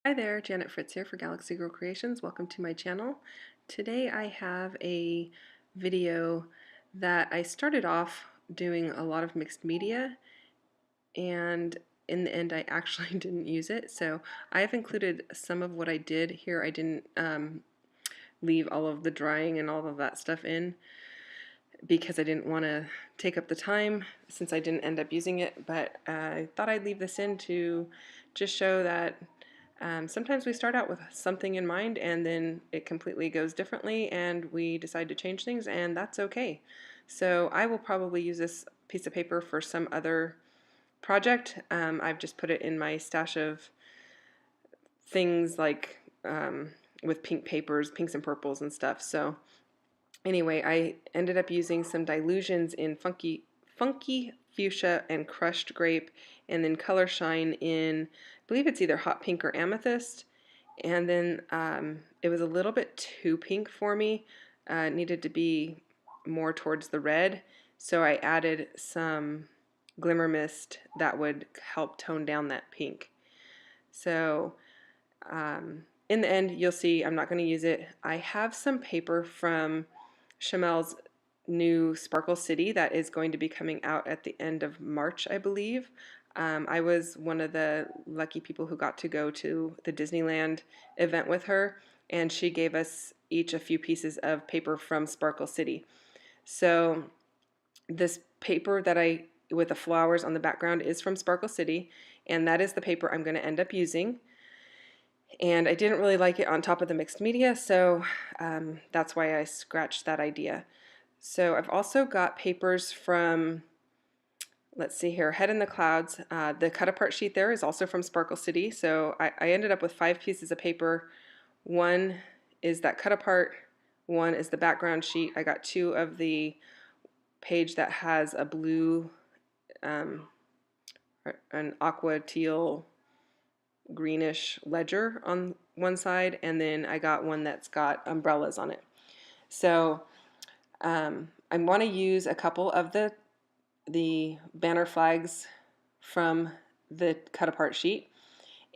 Hi there, Janet Fritz here for Galaxy Girl Creations. Welcome to my channel. Today I have a video that I started off doing a lot of mixed media, and in the end I actually didn't use it. So I have included some of what I did here. I didn't leave all of the drying and all of that stuff in because I didn't want to take up the time since I didn't end up using it, but I thought I'd leave this in to just show that sometimes we start out with something in mind and then it completely goes differently and we decide to change things, and that's okay. So I will probably use this piece of paper for some other project. I've just put it in my stash of things like with pink papers, pinks and purples and stuff. So anyway, I ended up using some dilutions in funky fuchsia and crushed grape, and then color shine in, I believe it's either hot pink or amethyst. And then it was a little bit too pink for me. It needed to be more towards the red, so I added some glimmer mist that would help tone down that pink. So in the end, you'll see I'm not going to use it. I have some paper from Chamel's new Sparkle City that is going to be coming out at the end of March, I believe. I was one of the lucky people who got to go to the Disneyland event with her, and she gave us each a few pieces of paper from Sparkle City. So this paper that with the flowers on the background is from Sparkle City, and that is the paper I'm going to end up using. And I didn't really like it on top of the mixed media, so that's why I scratched that idea. So I've also got papers from, let's see here, Head in the Clouds. The cut apart sheet there is also from Sparkle City. So I ended up with 5 pieces of paper. One is that cut apart, one is the background sheet. I got 2 of the page that has a blue, an aqua teal greenish ledger on one side, and then I got one that's got umbrellas on it. So I want to use a couple of the banner flags from the cut apart sheet,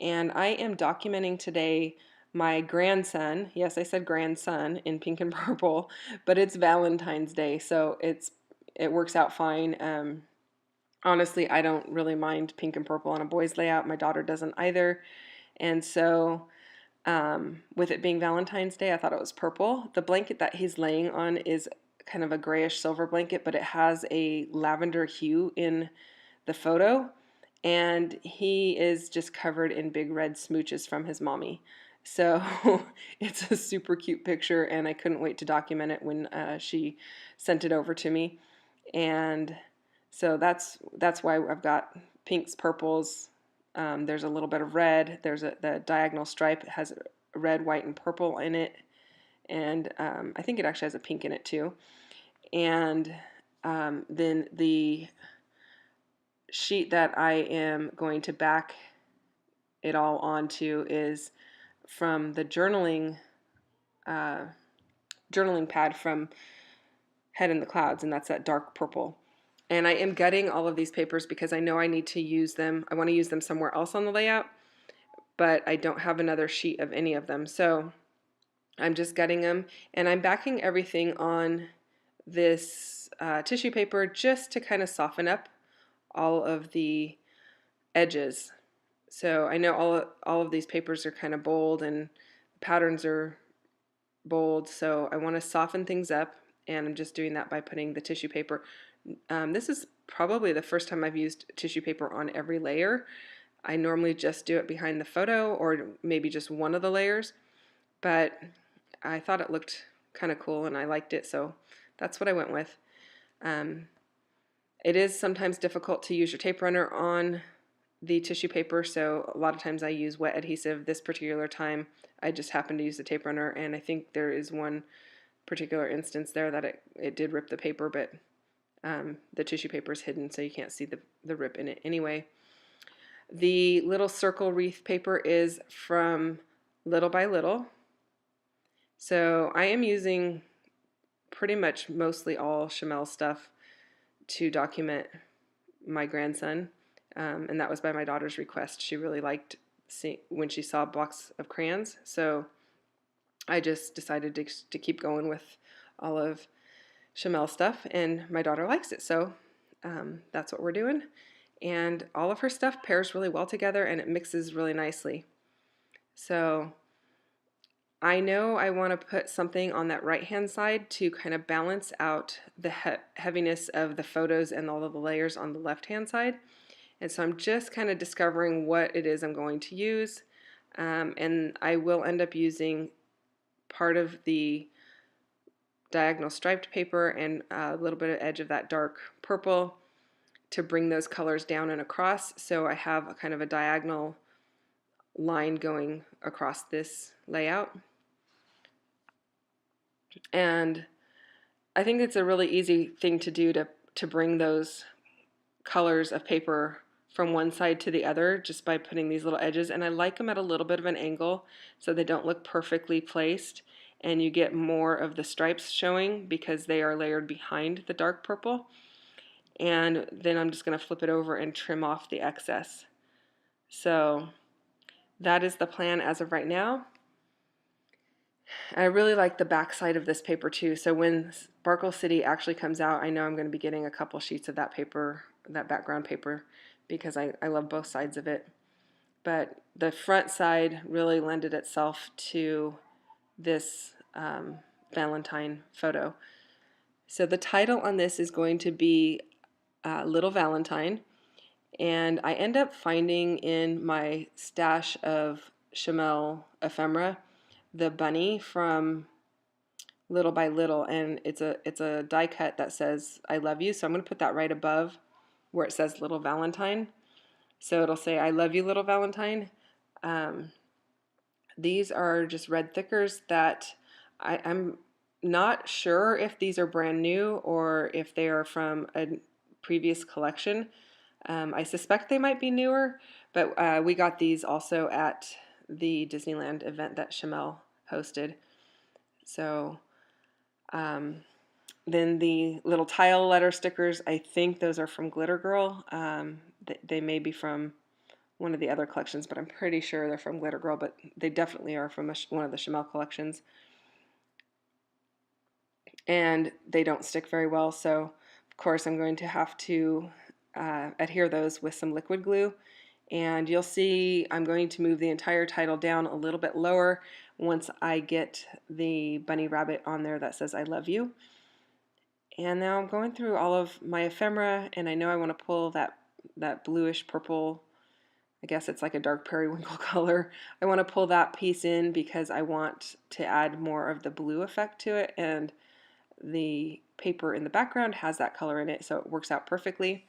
and I am documenting today my grandson. Yes, I said grandson in pink and purple, but it's Valentine's Day, so it works out fine. Honestly, I don't really mind pink and purple on a boy's layout. My daughter doesn't either. And so with it being Valentine's Day, I thought it was purple. The blanket that he's laying on is kind of a grayish silver blanket, but it has a lavender hue in the photo. And he is just covered in big red smooches from his mommy. So it's a super cute picture, and I couldn't wait to document it when she sent it over to me. And so that's why I've got pinks, purples. There's a little bit of red. The diagonal stripe has red, white, and purple in it, and I think it actually has a pink in it too. And then the sheet that I am going to back it all onto is from the journaling pad from Head in the Clouds, and that's that dark purple. And I am gutting all of these papers because I know I need to use them. I want to use them somewhere else on the layout, but I don't have another sheet of any of them. So I'm just gutting them, and I'm backing everything on this tissue paper just to kind of soften up all of the edges. So I know all of these papers are kind of bold and the patterns are bold, so I want to soften things up, and I'm just doing that by putting the tissue paper. This is probably the first time I've used tissue paper on every layer. I normally just do it behind the photo or maybe just one of the layers, but I thought it looked kind of cool and I liked it, so that's what I went with. It is sometimes difficult to use your tape runner on the tissue paper, so a lot of times I use wet adhesive. This particular time I just happened to use the tape runner, and I think there is one particular instance there that it did rip the paper, but the tissue paper is hidden so you can't see the rip in it anyway. The little circle wreath paper is from Little by Little. So I am using pretty much mostly all Chamel stuff to document my grandson, and that was by my daughter's request. She really liked when she saw a box of crayons. So I just decided to keep going with all of Chamel's stuff, and my daughter likes it, so that's what we're doing. And all of her stuff pairs really well together, and it mixes really nicely. So I know I want to put something on that right hand side to kind of balance out the heaviness of the photos and all of the layers on the left hand side. And so I'm just kind of discovering what it is I'm going to use. And I will end up using part of the diagonal striped paper and a little bit of edge of that dark purple to bring those colors down and across. So I have a kind of a diagonal line going across this layout. And I think it's a really easy thing to do to bring those colors of paper from one side to the other just by putting these little edges. And I like them at a little bit of an angle so they don't look perfectly placed, and you get more of the stripes showing because they are layered behind the dark purple. And then I'm just going to flip it over and trim off the excess. So that is the plan as of right now. I really like the back side of this paper too, so when Sparkle City actually comes out, I know I'm going to be getting a couple sheets of that paper, that background paper, because I love both sides of it. But the front side really lended itself to this Valentine photo. So the title on this is going to be Little Valentine, and I end up finding in my stash of Chamel ephemera the bunny from Little by Little, and it's a die cut that says I love you, so I'm going to put that right above where it says Little Valentine. So it'll say I love you, Little Valentine. These are just red thickers that I'm not sure if these are brand new or if they are from a previous collection. I suspect they might be newer, but we got these also at the Disneyland event that Chamel hosted. So then the little tile letter stickers, I think those are from Glitter Girl. They may be from one of the other collections, but I'm pretty sure they're from Glitter Girl, but they definitely are from one of the Chamel collections. And they don't stick very well, so of course I'm going to have to adhere those with some liquid glue. And you'll see I'm going to move the entire title down a little bit lower once I get the bunny rabbit on there that says I love you. And now I'm going through all of my ephemera, and I know I want to pull that bluish purple, I guess it's like a dark periwinkle color. I want to pull that piece in because I want to add more of the blue effect to it, and the paper in the background has that color in it, so it works out perfectly.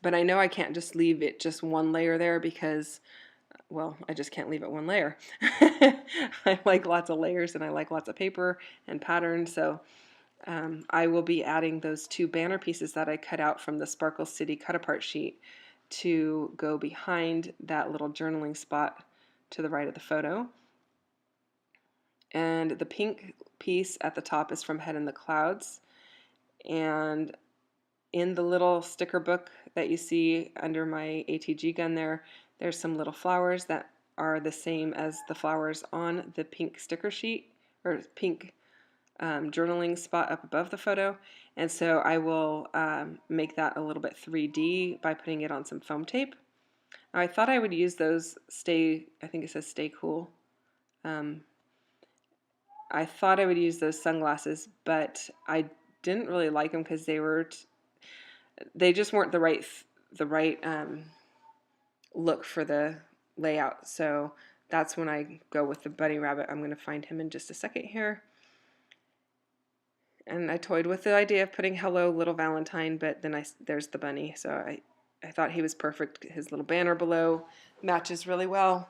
But I know I can't just leave it just one layer there because, well, I just can't leave it one layer. I like lots of layers and I like lots of paper and patterns, so I will be adding those two banner pieces that I cut out from the Sparkle City cut apart sheet to go behind that little journaling spot to the right of the photo. And the pink piece at the top is from Head in the Clouds. And in the little sticker book that you see under my ATG gun there's some little flowers that are the same as the flowers on the pink sticker sheet, or pink journaling spot up above the photo. And so I will make that a little bit 3D by putting it on some foam tape. Now, I thought I would use those I think it says Stay Cool. I thought I would use those sunglasses, but I didn't really like them because they just weren't the right look for the layout. So that's when I go with the bunny rabbit. I'm going to find him in just a second here. And I toyed with the idea of putting Hello Little Valentine, but then there's the bunny. So I thought he was perfect. His little banner below matches really well.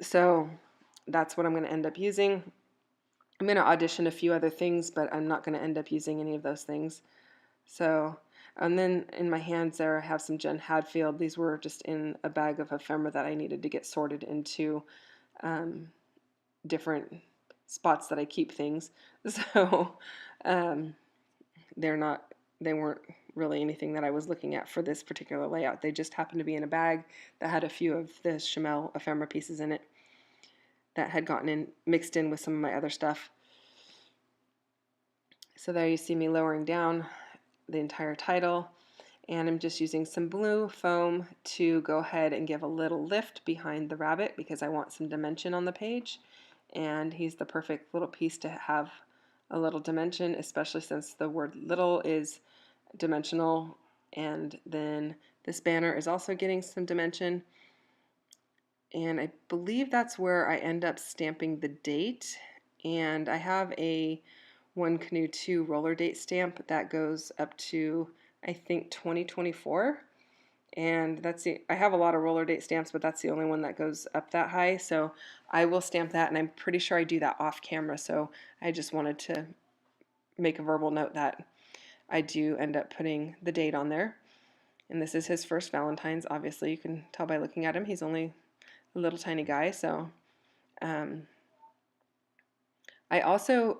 So that's what I'm going to end up using. I'm going to audition a few other things, but I'm not going to end up using any of those things. So, and then in my hands there I have some Jen Hadfield. These were just in a bag of ephemera that I needed to get sorted into different spots that I keep things. So they're not they weren't really anything that I was looking at for this particular layout. They just happened to be in a bag that had a few of the Chamel ephemera pieces in it that had gotten in mixed in with some of my other stuff. So there you see me lowering down the entire title, and I'm just using some blue foam to go ahead and give a little lift behind the rabbit because I want some dimension on the page, and he's the perfect little piece to have a little dimension, especially since the word little is dimensional, and then this banner is also getting some dimension, and I believe that's where I end up stamping the date. And I have a One Canoe 2 roller date stamp that goes up to, I think, 2024. And I have a lot of roller date stamps, but that's the only one that goes up that high. So I will stamp that, and I'm pretty sure I do that off camera. So I just wanted to make a verbal note that I do end up putting the date on there. And this is his first Valentine's. Obviously, you can tell by looking at him. He's only a little tiny guy. So I also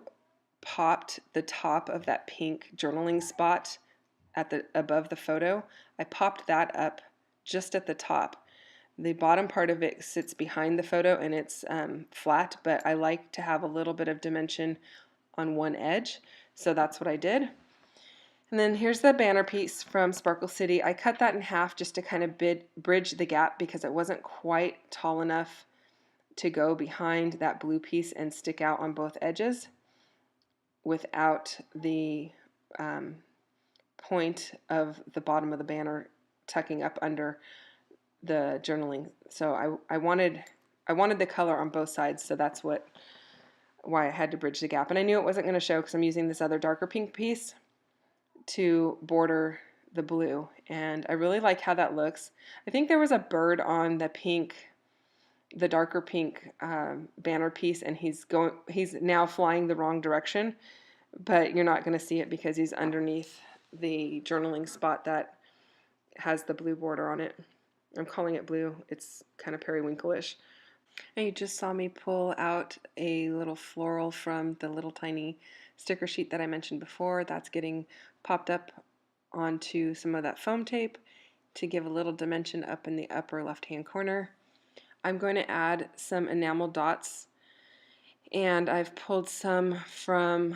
popped the top of that pink journaling spot at the above the photo. I popped that up just at the top. The bottom part of it sits behind the photo and it's flat, but I like to have a little bit of dimension on one edge, so that's what I did. And then here's the banner piece from Sparkle City. I cut that in half just to kind of bridge the gap because it wasn't quite tall enough to go behind that blue piece and stick out on both edges without the point of the bottom of the banner tucking up under the journaling. So I wanted the color on both sides, so that's why I had to bridge the gap. And I knew it wasn't going to show because I'm using this other darker pink piece to border the blue, and I really like how that looks. I think there was a bird on the darker pink banner piece, and he's now flying the wrong direction, but you're not going to see it because he's underneath the journaling spot that has the blue border on it. I'm calling it blue. It's kind of periwinkle-ish. And you just saw me pull out a little floral from the little tiny sticker sheet that I mentioned before. That's getting popped up onto some of that foam tape to give a little dimension up in the upper left-hand corner. I'm going to add some enamel dots, and I've pulled some from,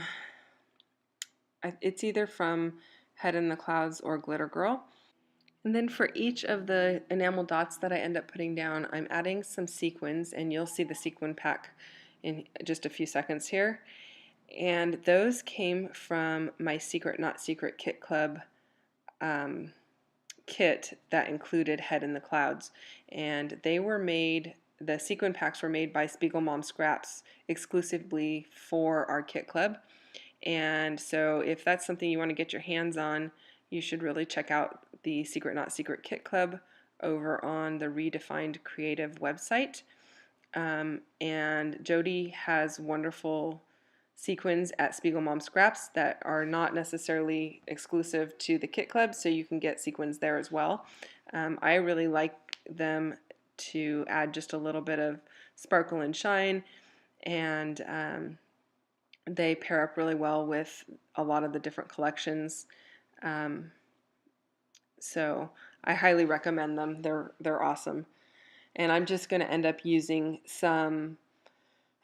it's either from Head in the Clouds or Glitter Girl. And then for each of the enamel dots that I end up putting down, I'm adding some sequins, and you'll see the sequin pack in just a few seconds here. And those came from my Secret Not Secret Kit Club kit that included Head in the Clouds. And they were made, the sequin packs were made by Spiegel Mom Scraps exclusively for our kit club. And so if that's something you want to get your hands on, you should really check out the Secret Not Secret Kit Club over on the Redefined Creative website. And Jody has wonderful sequins at Spiegel Mom Scraps that are not necessarily exclusive to the Kit Club, so you can get sequins there as well. I really like them to add just a little bit of sparkle and shine, and they pair up really well with a lot of the different collections. So I highly recommend them. They're awesome. And I'm just going to end up using some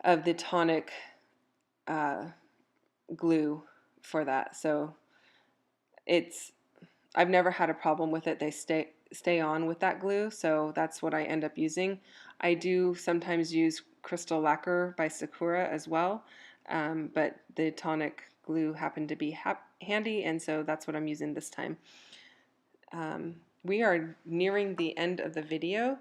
of the tonic glue for that. So I've never had a problem with it. They stay on with that glue, so that's what I end up using. I do sometimes use Crystal Lacquer by Sakura as well, but the tonic glue happened to be handy, and so that's what I'm using this time. We are nearing the end of the video,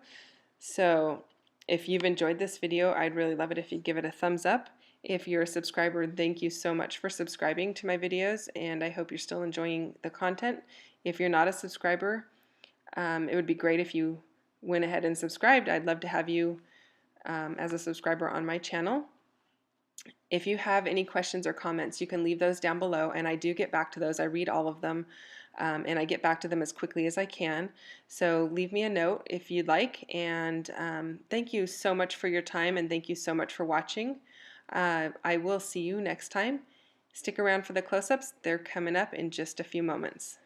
so if you've enjoyed this video, I'd really love it if you'd give it a thumbs up. If you're a subscriber, thank you so much for subscribing to my videos, and I hope you're still enjoying the content. If you're not a subscriber, it would be great if you went ahead and subscribed. I'd love to have you as a subscriber on my channel. If you have any questions or comments, you can leave those down below, and I do get back to those. I read all of them, and I get back to them as quickly as I can. So leave me a note if you'd like, and thank you so much for your time, and thank you so much for watching. I will see you next time. Stick around for the close-ups. They're coming up in just a few moments.